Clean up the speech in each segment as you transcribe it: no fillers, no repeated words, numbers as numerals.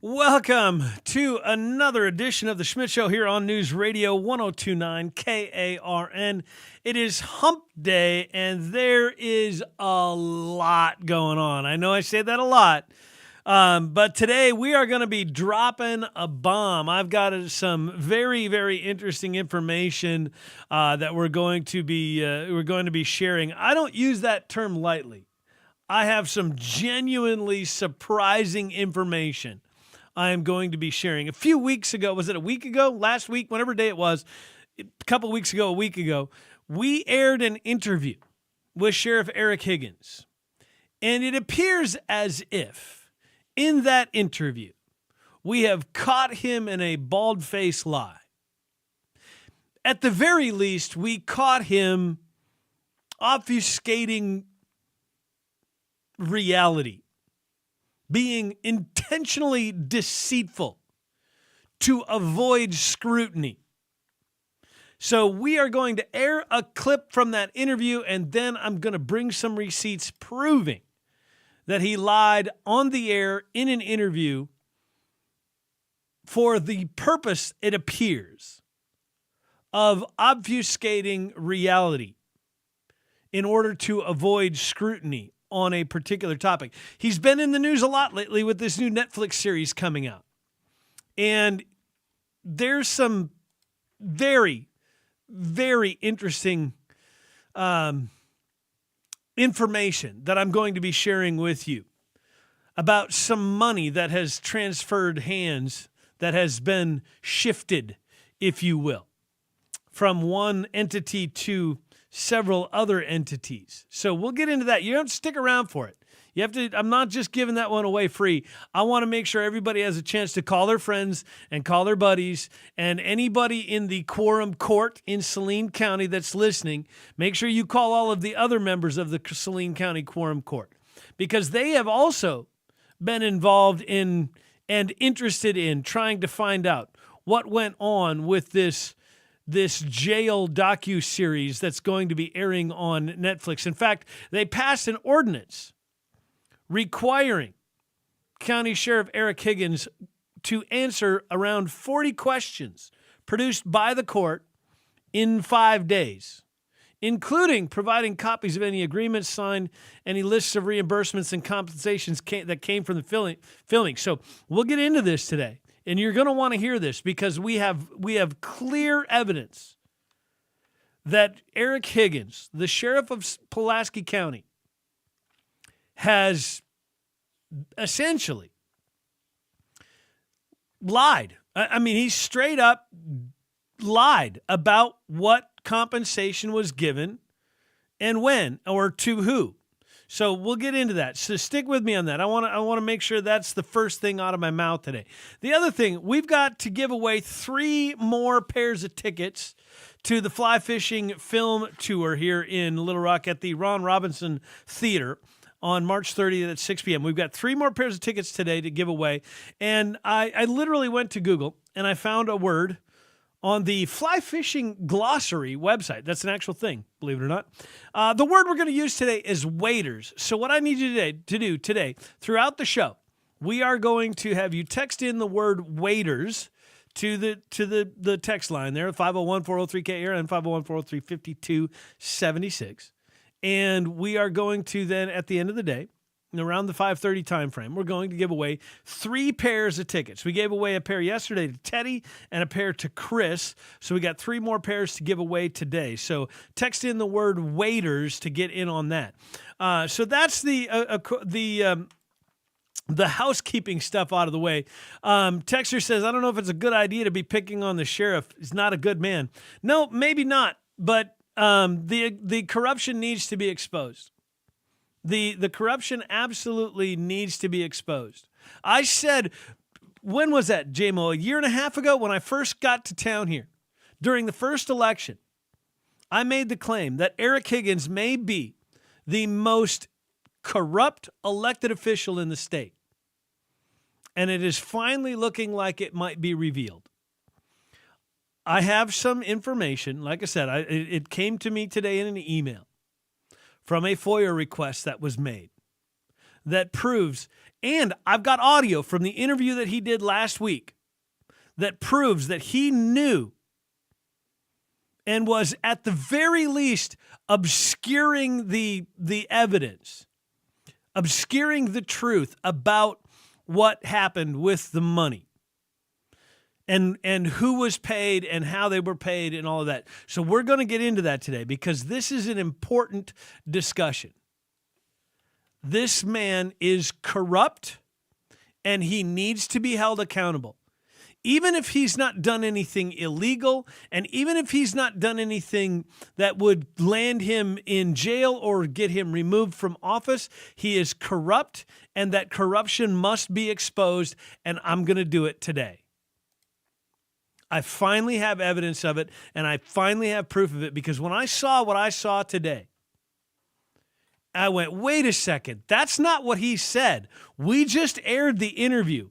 Welcome to another edition of the Schmidt Show here on News Radio 1029 KARN. It is Hump Day, and there is a lot going on. I know I say that a lot, but today we are going to be dropping a bomb. I've got some very, very interesting information that we're going to be sharing. I don't use that term lightly. I have some genuinely surprising information I am going to be sharing. A few weeks ago, was it a week ago, last week, whatever day it was, a couple weeks ago, a week ago, we aired an interview with Sheriff Eric Higgins. And it appears as if in that interview, we have caught him in a bald-faced lie. At the very least, we caught him obfuscating reality, being intentionally deceitful to avoid scrutiny. So we are going to air a clip from that interview, and then I'm going to bring some receipts proving that he lied on the air in an interview for the purpose, it appears, of obfuscating reality in order to avoid scrutiny on a particular topic. He's been in the news a lot lately with this new Netflix series coming out. And there's some very, very interesting information that I'm going to be sharing with you about some money that has transferred hands, that has been shifted, if you will, from one entity to several other entities. So we'll get into that. You don't stick around for it. You have to. I'm not just giving that one away free. I want to make sure everybody has a chance to call their friends and call their buddies, and anybody in the Quorum Court in Saline County that's listening, make sure you call all of the other members of the Saline County Quorum Court, because they have also been involved in and interested in trying to find out what went on with this jail docu-series that's going to be airing on Netflix. In fact, they passed an ordinance requiring County Sheriff Eric Higgins to answer around 40 questions produced by the court in 5 days, including providing copies of any agreements signed, any lists of reimbursements and compensations that came from the filming. So we'll get into this today. And you're going to want to hear this because we have clear evidence that Eric Higgins, the sheriff of Pulaski County, has essentially lied. I mean, he straight up lied about what compensation was given and when or to who. So we'll get into that. So stick with me on that. I want to make sure that's the first thing out of my mouth today. The other thing, we've got to give away 3 more pairs of tickets to the Fly Fishing Film Tour here in Little Rock at the Ron Robinson Theater on March 30th at 6 p.m. We've got 3 more pairs of tickets today to give away. And I literally went to Google and I found a word on the Fly Fishing Glossary website. That's an actual thing, believe it or not. The word we're going to use today is waders. So what I need you to do today, throughout the show, we are going to have you text in the word waders to the text line there, 501-403-KARN, 501-403-5276. And we are going to then, at the end of the day, around the 5:30 time frame, we're going to give away 3 pairs of tickets. We gave away a pair yesterday to Teddy and a pair to Chris, so we got 3 more pairs to give away today. So text in the word waiters to get in on that. So that's the housekeeping stuff out of the way. Texter says, I don't know if it's a good idea to be picking on the sheriff. He's not a good man. No, maybe not, but the corruption needs to be exposed. The corruption absolutely needs to be exposed. I said, when was that, JMO? A year and a half ago when I first got to town here, during the first election, I made the claim that Eric Higgins may be the most corrupt elected official in the state. And it is finally looking like it might be revealed. I have some information. Like I said, it came to me today in an email from a FOIA request that was made that proves, and I've got audio from the interview that he did last week that proves that he knew and was at the very least obscuring the evidence, obscuring the truth about what happened with the money and who was paid and how they were paid and all of that. So we're going to get into that today because this is an important discussion. This man is corrupt and he needs to be held accountable. Even if he's not done anything illegal, and even if he's not done anything that would land him in jail or get him removed from office, he is corrupt, and that corruption must be exposed, and I'm going to do it today. I finally have evidence of it, and I finally have proof of it, because when I saw what I saw today, I went, wait a second, that's not what he said. We just aired the interview.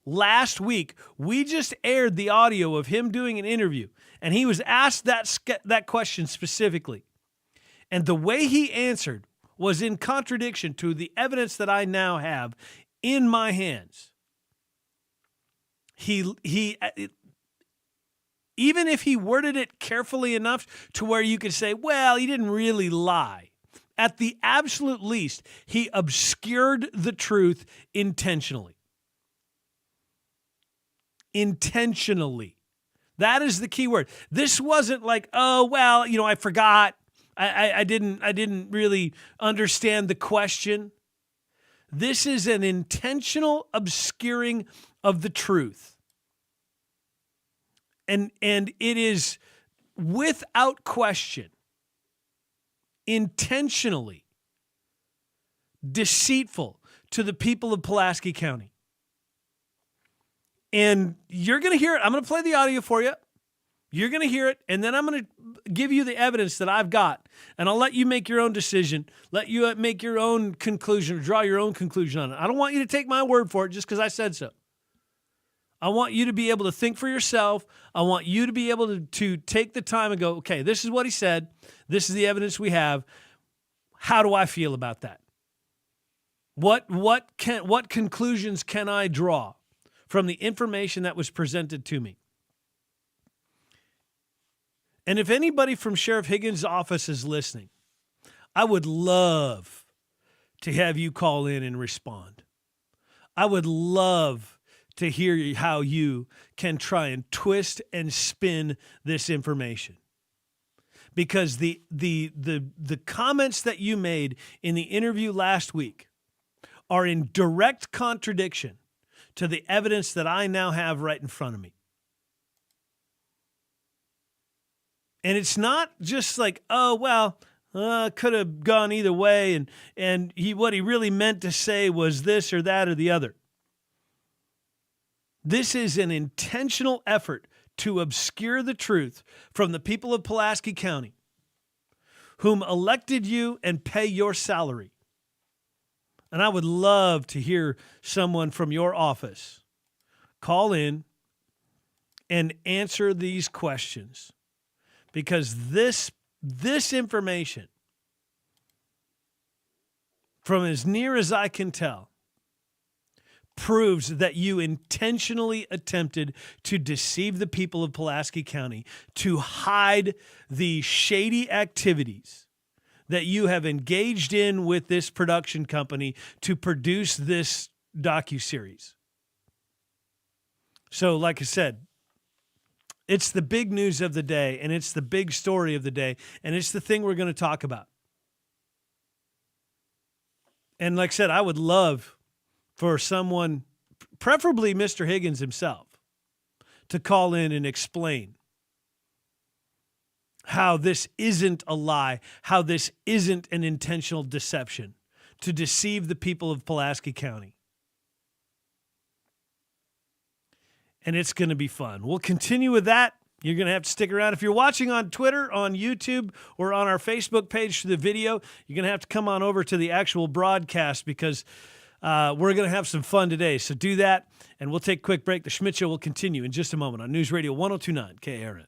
Last week, we just aired the audio of him doing an interview, and he was asked that question specifically. And the way he answered was in contradiction to the evidence that I now have in my hands. Even if he worded it carefully enough to where you could say, well, he didn't really lie. At the absolute least, he obscured the truth intentionally. Intentionally. That is the key word. This wasn't like, oh, well, I forgot. I didn't really understand the question. This is an intentional obscuring of the truth. And it is without question intentionally deceitful to the people of Pulaski County. And you're going to hear it. I'm going to play the audio for you. You're going to hear it, and then I'm going to give you the evidence that I've got, and I'll let you make your own decision, let you make your own conclusion, or draw your own conclusion on it. I don't want you to take my word for it just because I said so. I want you to be able to think for yourself. I want you to be able to take the time and go, okay, this is what he said. This is the evidence we have. How do I feel about that? What conclusions can I draw from the information that was presented to me? And if anybody from Sheriff Higgins' office is listening, I would love to have you call in and respond. I would love to hear how you can try and twist and spin this information. Because the comments that you made in the interview last week are in direct contradiction to the evidence that I now have right in front of me. And it's not just like, oh, well, could have gone either way, and what he really meant to say was this or that or the other. This is an intentional effort to obscure the truth from the people of Pulaski County, whom elected you and pay your salary. And I would love to hear someone from your office call in and answer these questions, because this information, from as near as I can tell, proves that you intentionally attempted to deceive the people of Pulaski County, to hide the shady activities that you have engaged in with this production company to produce this docuseries. So, like I said, it's the big news of the day, and it's the big story of the day, and it's the thing we're going to talk about. And like I said, I would love for someone, preferably Mr. Higgins himself, to call in and explain how this isn't a lie, how this isn't an intentional deception to deceive the people of Pulaski County. And it's going to be fun. We'll continue with that. You're going to have to stick around. If you're watching on Twitter, on YouTube, or on our Facebook page for the video, you're going to have to come on over to the actual broadcast, because we're going to have some fun today. So do that, and we'll take a quick break. The Schmidt Show will continue in just a moment on News Radio 102.9 KARN.